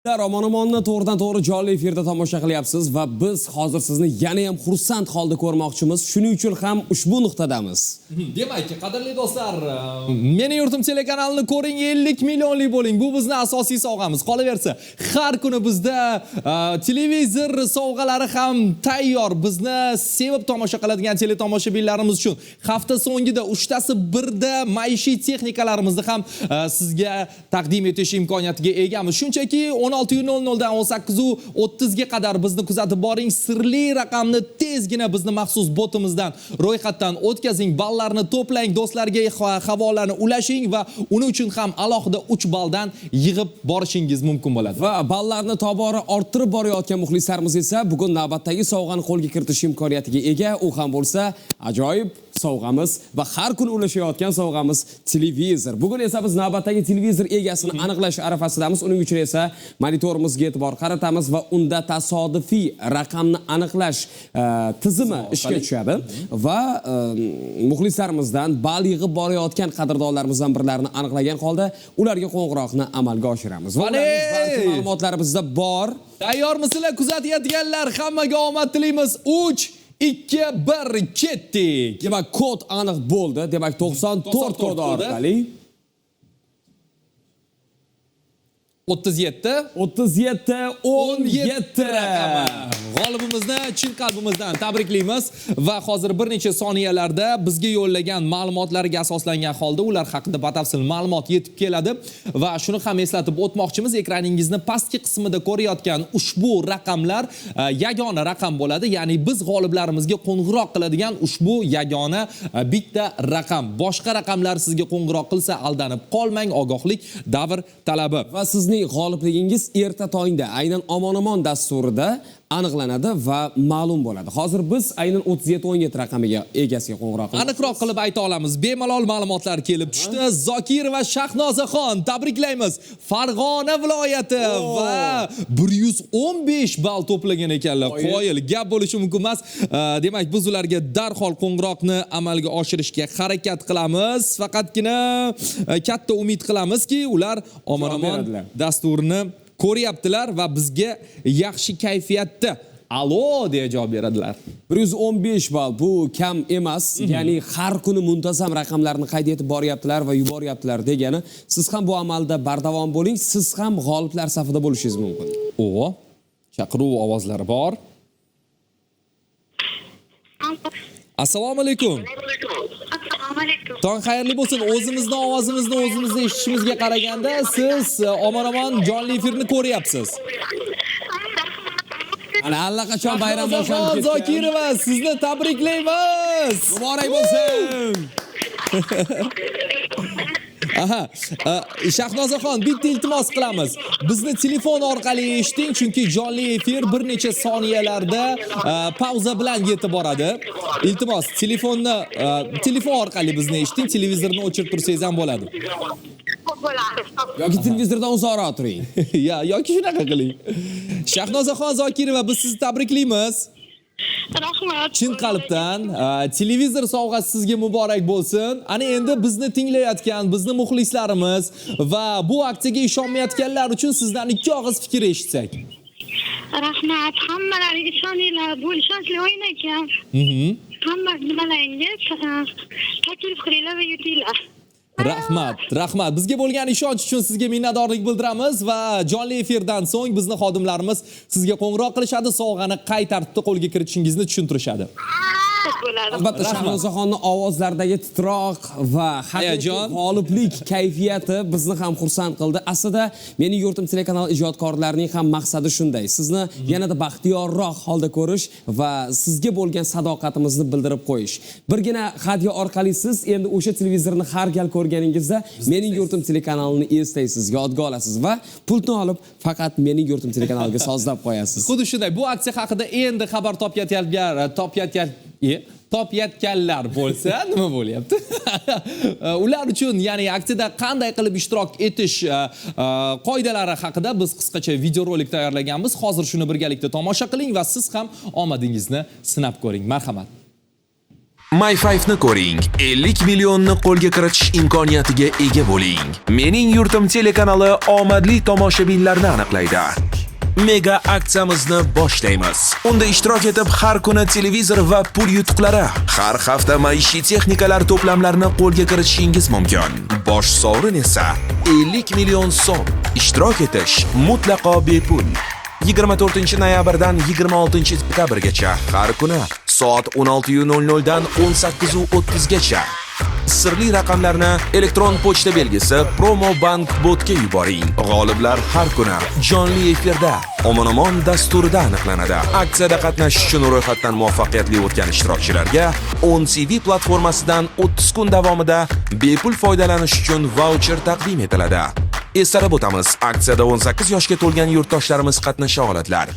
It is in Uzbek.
Romanimonni to'g'ridan-to'g'ri jonli efirda tomosha qilyapsiz va biz hozir sizni yana ham xursand holda ko'rmoqchimiz. Shuning uchun ham ushbu nuqtadamiz. Demak, qadrli do'stlar, Meni yurtim telekanalini ko'ring, 50 millionlik bo'ling. Bu bizning asosiy sovg'amiz. Qolaversa, har kuni bizda televizor sovg'alari ham tayyor. Bizni sevib tomosha qiladigan teletomoshabinlarimiz uchun hafta so'ngida 3 tasi birda maishiy texnikalarimizni ham sizga taqdim etish imkoniyatiga egamiz. Shunchaki 16:00 dan 18:30 ga qadar bizni kuzatib boring. Sirli raqamni tezgina bizni maxsus botimizdan ro'yxatdan o'tkazing, ballarni to'plang, do'stlarga havolani ulashing va uning uchun ham alohida 3 balldan yig'ib borishingiz mumkin bo'ladi. Va ballarni tobora orttirib borayotgan muxlislarimiz esa bugun navbatdagi sovg'ani qo'lga kiritish imkoniyatiga ega. U ham bo'lsa ajoyib sovg'amiz va har kun ulashayotgan sovg'amiz televizor. Bugun esa biz navbatdagi televizor egasini aniqlash arafasidamiz. Uning uchun esa monitorimizga e'tibor qaratamiz va unda tasodifiy raqamni aniqlash tizimi ishga tushadi va muxlislarimizdan ball yig'ib borayotgan qadrdonlarimizdan birlarini aniqlagan holda ularga qo'ng'iroqni amalga oshiramiz. Va barcha ma'lumotlar bizda bor. Tayyormisizlar kuzatayotganlar? Hammaga omad tilaymiz. 3 2 1 ketdik. Demak, kod aniq bo'ldi. Demak, 94 kodi orqali 37 raqami. G'olibimizni chin qalbimizdan tabriklaymiz va hozir bir necha soniyalarda bizga yo'llagan ma'lumotlarga asoslangan holda ular haqida batafsil ma'lumot yetib keladi va shuni ham eslatib o'tmoqchimiz, ekraningizni pastki qismida ko'rayotgan ushbu raqamlar yagona raqam bo'ladi, ya'ni biz g'oliblarimizga qo'ng'iroq qiladigan ushbu yagona bitta raqam. Boshqa raqamlar sizga qo'ng'iroq qilsa aldanib qolmang, ogohlik davr talabi. Va sizning g'olibligingiz erta tongda aynan Omonimon dasturida aniqlanadi va ma'lum bo'ladi. Hozir biz aynan 3717 raqamiga egasiga qo'ng'iroq qilamiz. Aniqroq qilib ayta olamiz. Bemalol ma'lumotlar kelib tushdi. Zokir va Shahnozaxon tabriklaymiz. Farg'ona viloyati va 115 ball to'plagan ekanlar. Qoyil gap bo'lishi mumkin emas. Demak, biz ularga darhol qo'ng'iroqni amalga oshirishga harakat qilamiz. Faqatgina katta umid qilamizki, ular Omonimon dasturini ko'ryaptilar va bizga yaxshi kayfiyatda alo deya javob beradilar. 115 ball bu kam emas, ya'ni har kuni muntazam raqamlarni qayd etib boryaptilar va yuboryaptilar degani. Siz ham bu amalda bardavom bo'ling, siz ham g'oliblar safida bo'lishingiz mumkin. Chaqiruv ovozlari bor. Assalomu alaykum. Tong xayrli bo'lsin. O'zimizning ovozimizni o'zimiz eshitishimizga qaraganda siz Omonimon jonli efirni ko'ryapsiz. Ana allaqachon bayram boshlanib ketdi. Zokirova, sizni tabriklaymiz. Muborak bo'lsin. Aha, Shahnozaxon, bitta iltimos qilamiz. Bizni telefon orqali eshiting, chunki jonli efir bir necha soniyalarda pauza bilan yetib boradi. Iltimos, telefon orqali bizni eshiting, televizorni o'chirib tursangiz ham bo'ladi. Yoki televizordan uzoqroq turing. Yoki shunaqa qiling. Shahnozaxon Zokirova, biz sizni tabriklaymiz. Rahmat. Chin qalbdan televizor sovg'asi sizga muborak bo'lsin. Ana endi bizni tinglayotgan bizni muxlislarimiz va bu aksiyaga ishonmayotganlar uchun sizdan ikki og'iz fikr eshitsak. Rahmat. Hammalariga ishoninglar. Bu ishonchli o'yin ekan. Hamma nimalaringiz taklif qilinglar va yutinglar. Rahmat. Bizga bo'lgan ishonch uchun sizga minnatdorlik bildiramiz va jonli efirdan so'ng bizni xodimlarimiz sizga qo'ng'iroq qilishadi, sovg'ani qay tartibda qo'lga kiritishingizni tushuntirishadi. Albatta, Shahnozaxonning ovozlaridagi titroq va haqiqiy g'oliblik kayfiyati bizni ham xursand qildi. Aslida Meni yurtim telekanali ijodkorlarining ham maqsadi shunday. Sizni yanada baxtiyorroq holda ko'rish va sizga bo'lgan sadoqatimizni bildirib qo'yish. Birgina hadya orqali siz endi o'sha televizorni har gal ko'rganingizda Meni yurtim telekanalini eslaysiz, yodga olasiz va pulni olib faqat Meni yurtim telekanaliga sozlab qo'yasiz. Xuddi shunday. Bu aksiya haqida endi xabar topyatganlar bo'lsa nima bo'lyapti? Ular uchun, ya'ni aksiyada qanday qilib ishtirok etish qoidalari haqida biz qisqacha videorolik tayyorlaganmiz. Hozir shuni birgalikda tomosha qiling va siz ham omadingizni sinab ko'ring. Marhamat. My5 ni ko'ring. 50 millionni qo'lga kiritish imkoniyatiga ega bo'ling. Mening yurtim telekanali omadli tomoshabinlarni aniqlaydi. Mega aksiyamizni boshlaymiz. Unda ishtirok etib har kuni televizor va pul yutuqlari, har hafta maishiy texnikalar to'plamlarini qo'lga kiritishingiz mumkin. Bosh sovrin esa 50 million so'm. Ishtirok etish mutlaqo bepul. 24 noyabrdan 26 dekabrgacha har kuni soat 16:00 dan 18:30 gacha. Sirli raqamlarni elektron pochta belgisi Promobank botga yuboring. G'oliblar har kuni jonli efirda Omon dasturida aniqlanadi. Aksiyada qatnashish uchun ro'yxatdan muvaffaqiyatli o'tgan ishtirokchilarga 10CV platformasidan 30 kun davomida bepul foydalanish uchun vaucher taqdim etiladi. Eslatib o'tamiz, aksiyada 18 yoshga to'lgan yurtdoshlarimiz qatnasha oladilar.